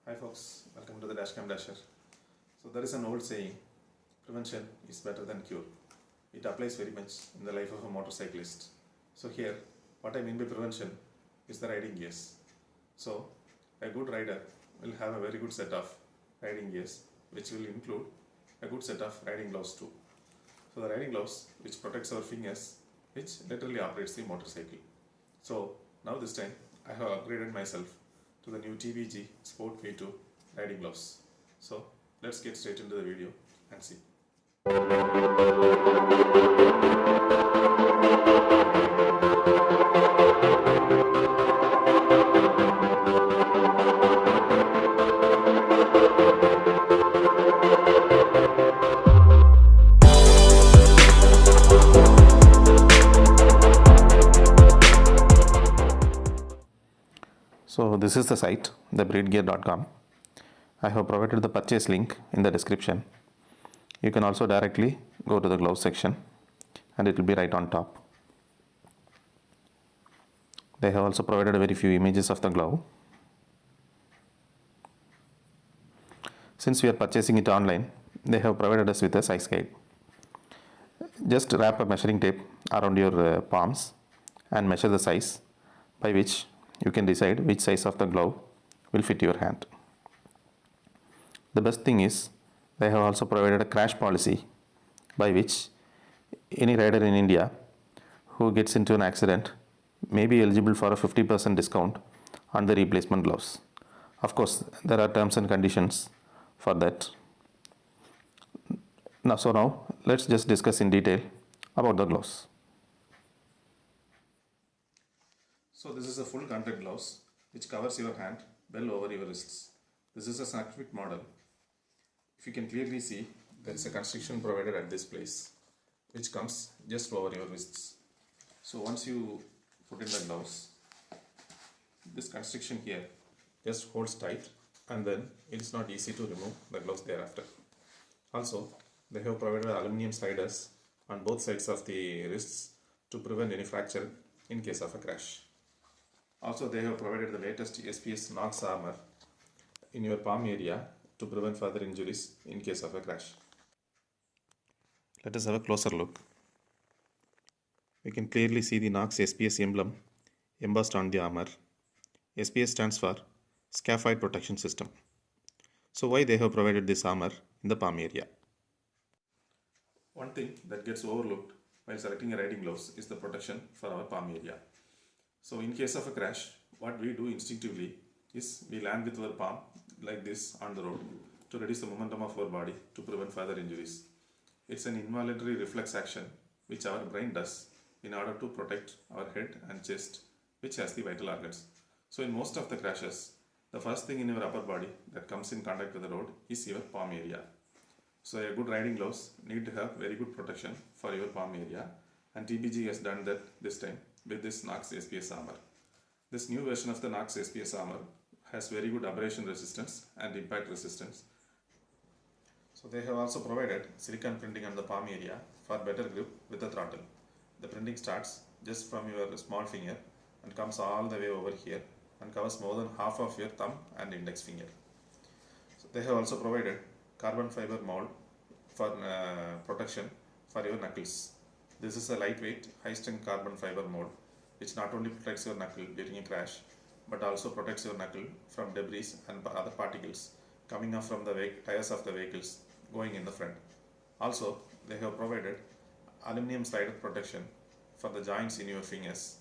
Hi folks, welcome to the Dashcam Dasher. So there is an old saying, prevention is better than cure. It applies very much in the life of a motorcyclist. So here, what I mean by prevention is the riding gears. So a good rider will have a very good set of riding gears, which will include a good set of riding gloves too. So the riding gloves which protects our fingers, which literally operates the motorcycle. So now this time I have upgraded myself to the new TVG Sport V2 riding gloves. So let's get straight into the video and see. So this is the site, thebreedgear.com. I have provided the purchase link in the description. You can also directly go to the glove section and it will be right on top. They have also provided a very few images of the glove. Since we are purchasing it online, they have provided us with a size guide. Just wrap a measuring tape around your palms and measure the size, by which you can decide which size of the glove will fit your hand. The best thing is they have also provided a crash policy, by which any rider in India who gets into an accident may be eligible for a 50% discount on the replacement gloves. Of course, there are terms and conditions for that. Now let's just discuss in detail about the gloves. So this is a full contact gloves which covers your hand well over your wrists. This is a snap-fit model. If you can clearly see, there is a construction provided at this place which comes just over your wrists. So once you put in the gloves, this construction here just holds tight and then it is not easy to remove the gloves thereafter. Also, they have provided aluminum sliders on both sides of the wrists to prevent any fracture in case of a crash. Also, they have provided the latest SPS Knox armor in your palm area to prevent further injuries in case of a crash. Let us have a closer look. We can clearly see the Knox SPS emblem embossed on the armor. SPS stands for Scaphoid Protection System. So why they have provided this armor in the palm area? One thing that gets overlooked while selecting a riding gloves is the protection for our palm area. So in case of a crash, what we do instinctively is we land with our palm like this on the road to reduce the momentum of our body to prevent further injuries. It's an involuntary reflex action which our brain does in order to protect our head and chest, which has the vital organs. So in most of the crashes, the first thing in your upper body that comes in contact with the road is your palm area. So a good riding gloves need to have very good protection for your palm area, and TBG has done that this time with this Knox SPS armor. This new version of the Knox SPS armor has very good abrasion resistance and impact resistance. So they have also provided silicone printing on the palm area for better grip with the throttle. The printing starts just from your small finger and comes all the way over here and covers more than half of your thumb and index finger. So they have also provided carbon fiber mold for protection for your knuckles. This is a lightweight, high-strength carbon fiber mold which not only protects your knuckle during a crash but also protects your knuckle from debris and other particles coming off from the tires of the vehicles going in the front. Also, they have provided aluminum slider protection for the joints in your fingers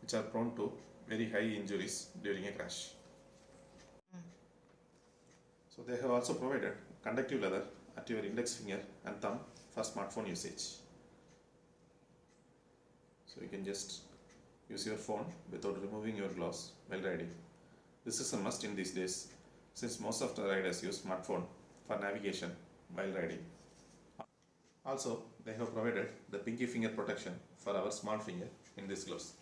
which are prone to very high injuries during a crash. So they have also provided conductive leather at your index finger and thumb for smartphone usage. So you can just use your phone without removing your gloves while riding. This is a must in these days since most of the riders use smartphone for navigation while riding. Also, they have provided the pinky finger protection for our small finger in these gloves.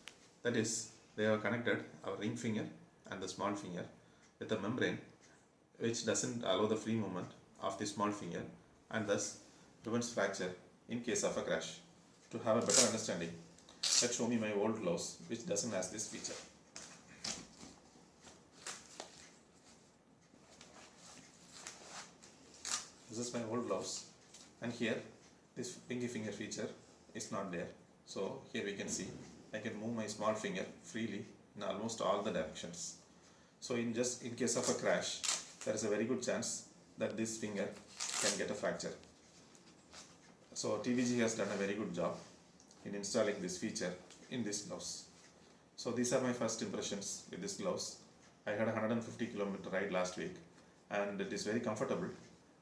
That is, they have connected our ring finger and the small finger with a membrane which doesn't allow the free movement of the small finger and thus prevents fracture in case of a crash. To have a better understanding, let's show me my old gloves which doesn't have this feature. This is my old blouse, and here this pinky finger feature is not there. So here we can see I can move my small finger freely in almost all the directions. So in case of a crash, there is a very good chance that this finger can get a fracture. So TVG has done a very good job in installing this feature in this blouse. So these are my first impressions with this blouse. I had a 150-kilometer ride last week and it is very comfortable,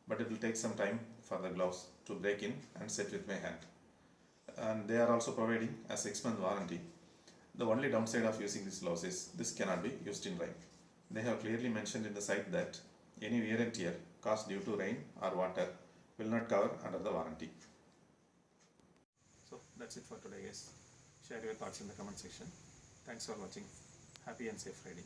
but it will take some time for the blouse to break in and set with my hand. And they are also providing a 6-month warranty. The only downside of using this blouse is this cannot be used in rain. They have clearly mentioned in the site that any wear and tear caused due to rain or water will not cover under the warranty. So that's it for today, guys. Share your thoughts in the comment section. Thanks for watching. Happy and safe riding.